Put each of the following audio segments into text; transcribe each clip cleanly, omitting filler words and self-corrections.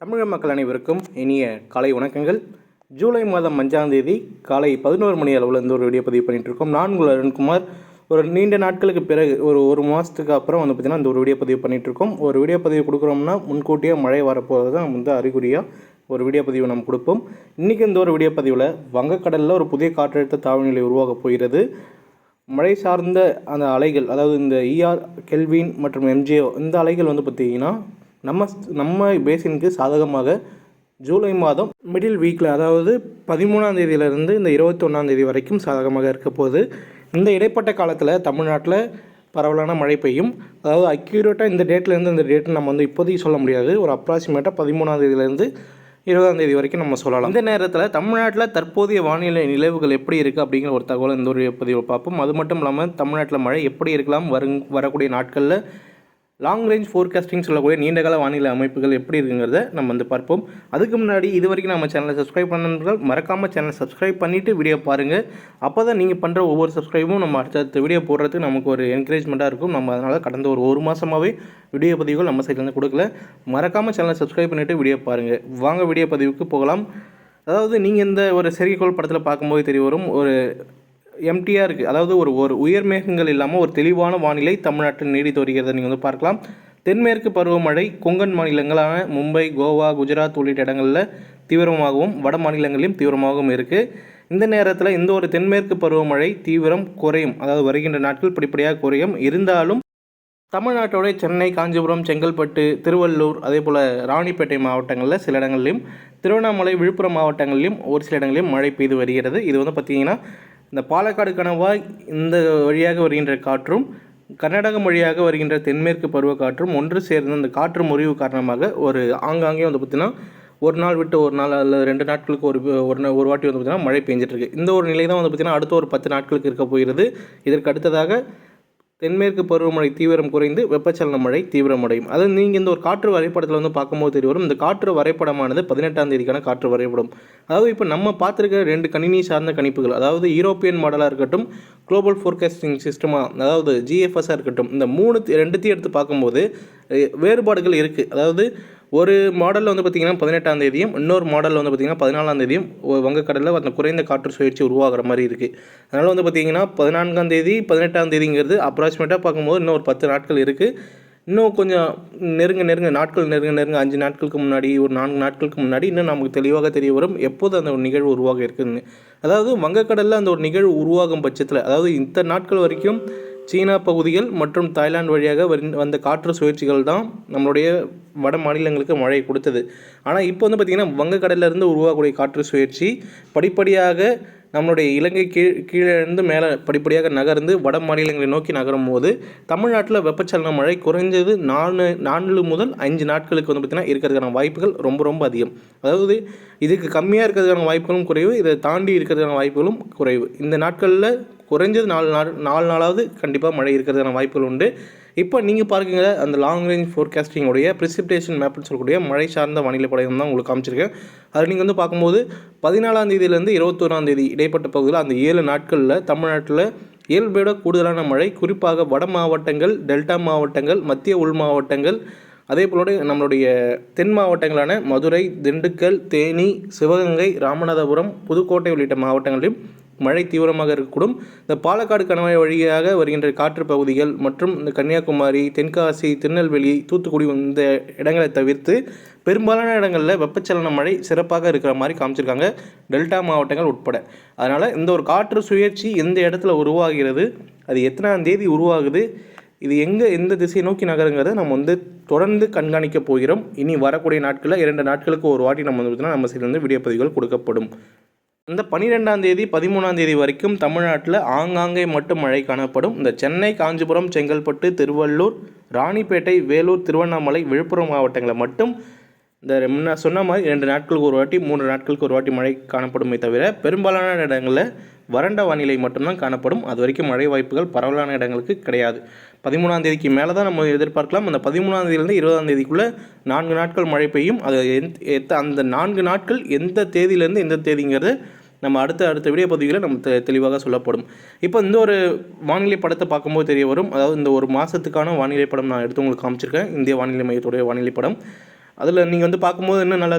தமிழக மக்கள் அனைவருக்கும் இனிய காலை வணக்கங்கள். ஜூலை மாதம் 5ஆம் தேதி காலை 11 மணி அளவில் இந்த ஒரு வீடியோ பதிவு பண்ணிகிட்ருக்கோம். நான் உங்கள் அருண்குமார். ஒரு நீண்ட நாட்களுக்கு பிறகு ஒரு மாதத்துக்கு அப்புறம் பார்த்திங்கன்னா இந்த ஒரு வீடியோ பதிவு பண்ணிகிட்ருக்கோம். ஒரு வீடியோ பதிவு கொடுக்குறோம்னா முன்கூட்டியே மழை வரப்போகிறது தான் நம்ம அறிகுறியாக ஒரு வீடியோ பதிவு நம்ம கொடுப்போம். இன்றைக்கி இந்த ஒரு வீடியோ பதிவில் வங்கக்கடலில் ஒரு புதிய காற்றழுத்த தாழ்வுநிலை உருவாக போகிறது. மழை சார்ந்த அந்த அலைகள், அதாவது இந்த ER, கெல்வின் மற்றும் MJO இந்த அலைகள் பார்த்திங்கன்னா நம்ம பேசினுக்கு சாதகமாக ஜூலை மாதம் மிடில் வீக்கில், அதாவது 13ஆம் தேதியிலிருந்து இந்த 21ஆம் தேதி வரைக்கும் சாதகமாக இருக்க போகுது. இந்த இடைப்பட்ட காலத்தில் தமிழ்நாட்டில் பரவலான மழை பெய்யும். அதாவது அக்யூரேட்டாக இந்த டேட்லேருந்து இந்த டேட்டு நம்ம இப்போதைக்கு சொல்ல முடியாது. ஒரு அப்ராக்சிமேட்டாக 13ஆம் தேதியிலேருந்து 20ஆம் தேதி வரைக்கும் நம்ம சொல்லலாம். இந்த நேரத்தில் தமிழ்நாட்டில் தற்போதைய வானிலை நிலவுகள் எப்படி இருக்குது அப்படிங்கிற ஒரு தகவலை இந்த ஒரு பதிவில் பார்ப்போம். அது மட்டும் இல்லாமல் தமிழ்நாட்டில் மழை எப்படி இருக்கலாம், வரக்கூடிய நாட்களில் லாங் ரேஞ்ச் ஃபோர்காஸ்டிங் சொல்லக்கூடிய நீண்டகால வானிலை அமைப்புகள் எப்படி இருக்குங்கிறத நம்ம பார்ப்போம். அதுக்கு முன்னாடி இது வரைக்கும் நம்ம சேனலை சப்ஸ்கிரைப் பண்ணவர்கள் மறக்காமல் சேனலை சப்ஸ்கிரைப் பண்ணிவிட்டு வீடியோ பாருங்கள். அப்போ தான் நீங்கள் பண்ணுற ஒவ்வொரு சப்ஸ்கிரைபும் நம்ம அடுத்த வீடியோ போடுறதுக்கு நமக்கு ஒரு என்கரேஜ்மெண்ட்டாக இருக்கும். நம்ம அதனால் கடந்த ஒரு மாதமாகவே வீடியோ பதிவுகள் நம்ம சைட்லேருந்து கொடுக்கல. மறக்காமல் சேனலை சப்ஸ்கிரைப் பண்ணிவிட்டு வீடியோ பாருங்கள். வாங்க வீடியோ பதிவுக்கு போகலாம். அதாவது நீங்கள் இந்த ஒரு செயற்கைக்கோள் படத்தில் பார்க்கும்போது தெரிய வரும், ஒரு எம்டியாக இருக்குது. அதாவது ஒரு உயர் மேகங்கள் இல்லாமல் ஒரு தெளிவான வானிலை தமிழ்நாட்டில் நீடித்து வருகிறத நீங்கள் பார்க்கலாம். தென்மேற்கு பருவமழை கொங்கன் மாநிலங்களான மும்பை, கோவா, குஜராத் உள்ளிட்ட இடங்களில் தீவிரமாகவும் வட மாநிலங்களிலும் தீவிரமாகவும் இருக்குது. இந்த நேரத்தில் இந்த ஒரு தென்மேற்கு பருவமழை தீவிரம் குறையும், அதாவது வருகின்ற நாட்கள் படிப்படியாக குறையும். இருந்தாலும் தமிழ்நாட்டோட சென்னை, காஞ்சிபுரம், செங்கல்பட்டு, திருவள்ளூர், அதே போல் ராணிப்பேட்டை மாவட்டங்களில் சில இடங்களிலும், திருவண்ணாமலை, விழுப்புரம் மாவட்டங்களிலும் ஒரு சில இடங்களிலும் மழை பெய்து வருகிறது. இது பார்த்திங்கன்னா இந்த பாலக்காடு கணவாய் இந்த வழியாக வருகின்ற காற்றும் கர்நாடகம் வழியாக வருகின்ற தென்மேற்கு பருவ காற்றும் ஒன்று சேர்ந்து அந்த காற்று முறிவு காரணமாக ஒரு ஆங்காங்கே பார்த்திங்கன்னா ஒரு நாள் விட்டு ஒரு நாள் அல்லது 2 நாட்களுக்கு ஒரு வாட்டி பார்த்திங்கன்னா மழை பெஞ்சிட்ருக்கு. இந்த ஒரு நிலை தான் பார்த்திங்கன்னா அடுத்த ஒரு 10 நாட்களுக்கு இருக்க போகிறது. இதற்கு அடுத்ததாக தென்மேற்கு பருவமழை தீவிரம் குறைந்து வெப்பச்சலன மழை தீவிரமடையும். அதாவது நீங்கள் இந்த ஒரு காற்று வரைபடத்தில் பார்க்கும்போது தெரிய வரும். இந்த காற்று வரைபடமானது 18ஆம் தேதிக்கான காற்று வரைபடம். அதாவது இப்போ நம்ம பார்த்துருக்க 2 கணினி சார்ந்த கணிப்புகள், அதாவது யூரோப்பியன் மாடலாக இருக்கட்டும், குளோபல் ஃபோர்காஸ்டிங் சிஸ்டமாக அதாவது GFSஆக இருக்கட்டும், இந்த 2த்தையும் எடுத்து பார்க்கும்போது வேறுபாடுகள் இருக்குது. அதாவது ஒரு மாடலில் பார்த்திங்கன்னா 18ஆம் தேதியும், இன்னொரு மாடலில் பார்த்திங்கன்னா 14ஆம் தேதியும் வங்கக்கடலில் அந்த குறைந்த காற்று சுழற்சி உருவாகிற மாதிரி இருக்குது. அதனால் பார்த்திங்கன்னா 14ஆம் தேதி 18ஆம் தேதிங்கிறது அப்ராக்சிமேட்டாக பார்க்கும்போது இன்னும் ஒரு 10 நாட்கள் இருக்குது. இன்னும் கொஞ்சம் நெருங்க நாட்கள் 5 நாட்களுக்கு முன்னாடி, ஒரு 4 நாட்களுக்கு முன்னாடி இன்னும் நமக்கு தெளிவாக தெரிய வரும் எப்போது அந்த ஒரு நிகழ்வு உருவாக இருக்குதுன்னு. அதாவது வங்கக்கடலில் அந்த ஒரு நிகழ்வு உருவாகும் பட்சத்தில், அதாவது இந்த நாட்கள் வரைக்கும் சீனா பகுதிகள் மற்றும் தாய்லாந்து வழியாக வந்த காற்று சுழற்சிகள் தான் நம்மளுடைய வட மாநிலங்களுக்கு மழை கொடுத்தது. ஆனால் இப்போ பார்த்திங்கன்னா வங்கக்கடலிலிருந்து உருவாகக்கூடிய காற்று சுழற்சி படிப்படியாக நம்மளுடைய இலங்கை கீழே இருந்து மேலே படிப்படியாக நகர்ந்து வட மாநிலங்களை நோக்கி நகரும் போது தமிழ்நாட்டில் வெப்பச்சலன மழை குறைஞ்சது 4 முதல் 5 நாட்களுக்கு பார்த்திங்கன்னா இருக்கிறதுக்கான வாய்ப்புகள் ரொம்ப அதிகம். அதாவது இதுக்கு கம்மியாக இருக்கிறதுக்கான வாய்ப்புகளும் குறைவு, இதை தாண்டி இருக்கிறதுக்கான வாய்ப்புகளும் குறைவு. இந்த நாட்களில் குறைஞ்சது 4 நாளாவது கண்டிப்பாக மழை இருக்கிறதுக்கான வாய்ப்புகள் உண்டு. இப்போ நீங்கள் பார்க்குங்க, அந்த லாங் ரேஞ்ச் ஃபோர்காஸ்டிங்கோடைய ப்ரிசிபிடேஷன் மேப்னு சொல்லக்கூடிய மழை சார்ந்த வானிலை படம் தான் உங்களுக்கு காமிச்சிருக்கேன். அது நீங்கள் பார்க்கும்போது 14ஆம் தேதியிலேருந்து 21ஆம் தேதி இடைப்பட்ட பகுதியில் அந்த 7 நாட்களில் தமிழ்நாட்டில் இயல்பை கூடுதலான மழை, குறிப்பாக வட மாவட்டங்கள், டெல்டா மாவட்டங்கள், மத்திய உள் மாவட்டங்கள், அதே போல நம்மளுடைய தென் மாவட்டங்களான மதுரை, திண்டுக்கல், தேனி, சிவகங்கை, ராமநாதபுரம், புதுக்கோட்டை உள்ளிட்ட மாவட்டங்களிலும் மழை தீவிரமாக இருக்கக்கூடும். இந்த பாலக்காடு கணவாய் வழியாக வருகின்ற காற்று பகுதிகள் மற்றும் இந்த கன்னியாகுமரி, தென்காசி, திருநெல்வேலி, தூத்துக்குடி இந்த இடங்களை தவிர்த்து பெரும்பாலான இடங்களில் வெப்பச்சலன மழை சிறப்பாக இருக்கிற மாதிரி காமிச்சிருக்காங்க, டெல்டா மாவட்டங்கள் உட்பட. அதனால் இந்த ஒரு காற்று சுழற்சி எந்த இடத்துல உருவாகிறது, அது எத்தனாம் தேதி உருவாகுது, இது எந்த திசையை நோக்கி நகருங்கிறத நம்ம தொடர்ந்து கண்காணிக்க போகிறோம். இனி வரக்கூடிய நாட்களில் 2 நாட்களுக்கு ஒரு வாட்டி நம்ம சைட்லேருந்து வீடியோ பதிவுகள் கொடுக்கப்படும். இந்த 12ஆம் தேதி 13ஆம் தேதி வரைக்கும் தமிழ்நாட்டில் ஆங்காங்கே மட்டும் மழை காணப்படும். இந்த சென்னை, காஞ்சிபுரம், செங்கல்பட்டு, திருவள்ளூர், ராணிப்பேட்டை, வேலூர், திருவண்ணாமலை, விழுப்புரம் மாவட்டங்களில் மட்டும் இந்த முன்ன சொன்ன மாதிரி 2 நாட்களுக்கு ஒரு வாட்டி, 3 நாட்களுக்கு ஒரு வாட்டி மழை காணப்படுமே தவிர பெரும்பாலான இடங்களில் வறண்ட வானிலை மட்டும்தான் காணப்படும். அது வரைக்கும் மழை வாய்ப்புகள் பரவலான இடங்களுக்கு கிடையாது. 13ஆம் தேதிக்கு மேலே தான் நம்ம எதிர்பார்க்கலாம். அந்த 13ஆம் தேதியிலேருந்து 20ஆம் தேதிக்குள்ளே 4 நாட்கள் மழை பெய்யும். அது அந்த 4 நாட்கள் எந்த தேதியிலேருந்து எந்த தேதிங்கிறது நம்ம அடுத்த வீடியோ பதிவுகளை நம்ம தெளிவாக சொல்லப்படும். இப்போ இந்த ஒரு வானிலை படத்தை பார்க்கும்போது தெரிய வரும். அதாவது இந்த ஒரு மாதத்துக்கான வானிலை படம் நான் எடுத்து உங்களுக்கு காமிச்சிருக்கேன். இந்திய வானிலை மையத்துடைய வானிலை படம். அதில் நீங்கள் வந்து பார்க்கும்போது இன்னும் நல்லா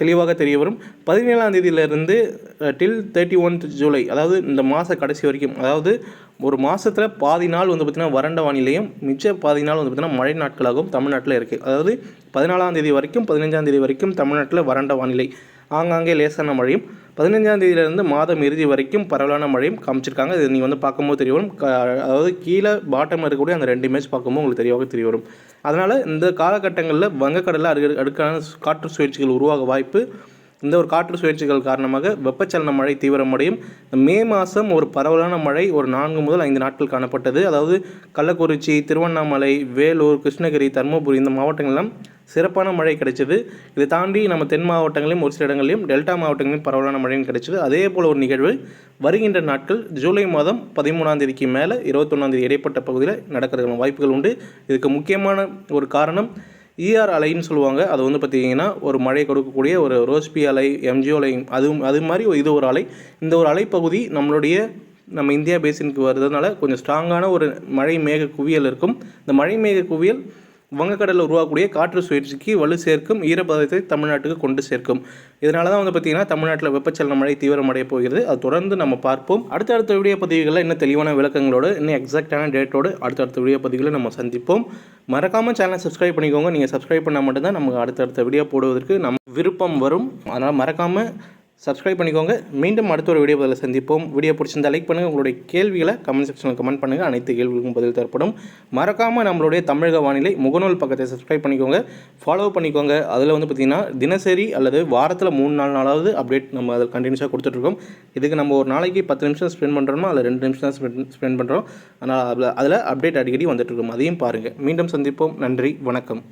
தெளிவாக தெரிய வரும். 17ஆம் தேதியிலேருந்து டில் 31 ஜூலை, அதாவது இந்த மாத கடைசி வரைக்கும், அதாவது ஒரு மாதத்தில் பாதி நாள் வந்து பார்த்திங்கன்னா வறண்ட வானிலையும் மிச்ச பாதி நாள் வந்து பார்த்திங்கன்னா மழை நாட்களாகவும் தமிழ்நாட்டில் இருக்குது. அதாவது 14ஆம் தேதி வரைக்கும் 15ஆம் தேதி வரைக்கும் தமிழ்நாட்டில் வறண்ட வானிலை, ஆங்காங்கே லேசான மழையும், 15ஆம் தேதியிலேருந்து மாதம் இறுதி வரைக்கும் பரவலான மழையும் காமிச்சிருக்காங்க. இது நீங்கள் வந்து பார்க்கும்போது தெரிய வரும். அதாவது கீழே பாட்டம் இருக்கக்கூடிய அந்த 2 இமேஜ் பார்க்கும்போது உங்களுக்கு தெரிய வரும். அதனால் இந்த காலகட்டங்களில் வங்கக்கடலில் அடுக்கான காற்று சுழற்சிகள் உருவாக வாய்ப்பு. இந்த ஒரு காற்று சுழற்சிகள் காரணமாக வெப்பச்சலன மழை தீவிரமடையும். மே மாதம் ஒரு பரவலான மழை ஒரு 4 முதல் 5 நாட்கள் காணப்பட்டது. அதாவது கள்ளக்குறிச்சி, திருவண்ணாமலை, வேலூர், கிருஷ்ணகிரி, தருமபுரி இந்த மாவட்டங்கள்லாம் சிறப்பான மழை கிடைச்சது. இதை தாண்டி நம்ம தென் மாவட்டங்களையும் ஒரு சில இடங்களையும் டெல்டா மாவட்டங்களையும் பரவலான மழையும் கிடைச்சது. அதே போல் ஒரு நிகழ்வு வருகின்ற நாட்கள் ஜூலை மாதம் 13ஆம் தேதிக்கு மேலே 21ஆம் தேதி இடைப்பட்ட பகுதியில் நடக்கிறதுக்கான வாய்ப்புகள் உண்டு. இதுக்கு முக்கியமான ஒரு காரணம் ஈஆர் அலைன்னு சொல்லுவாங்க. அது வந்து பார்த்திங்கன்னா ஒரு மழை கொடுக்கக்கூடிய ஒரு ரோஸ்பி அலை, எம்ஜிஓ அலை, அது மாதிரி இது ஒரு அலை. இந்த ஒரு அலைப்பகுதி நம்ம இந்தியா பேசினுக்கு வருதுனால கொஞ்சம் ஸ்ட்ராங்கான ஒரு மழை மேக குவியல் இருக்கும். இந்த மழை மேக குவியல் வங்கக்கடலில் உருவாக்கக்கூடிய காற்று சுழற்சிக்கு வலு சேர்க்கும், ஈரப்பதத்தை தமிழ்நாட்டுக்கு கொண்டு சேர்க்கும். இதனால தான் வந்து பார்த்திங்கன்னா தமிழ்நாட்டில் வெப்பச்சலன மழை தீவிரமடைய போகிறது. அது தொடர்ந்து நம்ம பார்ப்போம். அடுத்தடுத்த வீடியோ பதிவுகளில் இன்னும் தெளிவான விளக்கங்களோடு, இன்னும் எக்ஸாக்டான டேட்டோடு அடுத்தடுத்த வீடியோ பதிவுகளை நம்ம சந்திப்போம். மறக்காமல் சேனலை சப்ஸ்கிரைப் பண்ணிக்கோங்க. நீங்கள் சப்ஸ்கிரைப் பண்ணால் மட்டும்தான் நமக்கு அடுத்தடுத்த வீடியோ போடுவதற்கு விருப்பம் வரும். அதனால் மறக்காமல் சப்ஸ்கிரைப் பண்ணிக்கோங்க. மீண்டும் அடுத்த ஒரு வீடியோ பதில் சந்திப்போம். வீடியோ பிடிச்சிருந்தா லைக் பண்ணுங்கள். உங்களுடைய கேள்விகளை கமெண்ட் செக்ஷனில் கமெண்ட் பண்ணுங்கள். அனைத்து கேள்விகளுக்கும் பதில் தரப்படும். மறக்காமல் நம்மளுடைய தமிழக வானிலை முகநூல் பக்கத்தை சப்ஸ்கிரைப் பண்ணிக்கோங்க, ஃபாலோ பண்ணிக்கோங்க. அதில் வந்து பார்த்திங்கன்னா தினசரி அல்லது வாரத்தில் 3-4 நாளாவது அப்டேட் நம்ம அதில் கண்டினியூஸாக கொடுத்துட்ருக்கோம். இதுக்கு நம்ம ஒரு நாளைக்கு 10 நிமிஷம் ஸ்பெண்ட் பண்ணுறோமோ அதில் 2 நிமிஷம் தான் ஸ்பெண்ட் பண்ணுறோம். ஆனால் அதில் அப்டேட் அடிக்கடி வந்துட்டுருக்கோம். அதையும் பாருங்கள். மீண்டும் சந்திப்போம். நன்றி, வணக்கம்.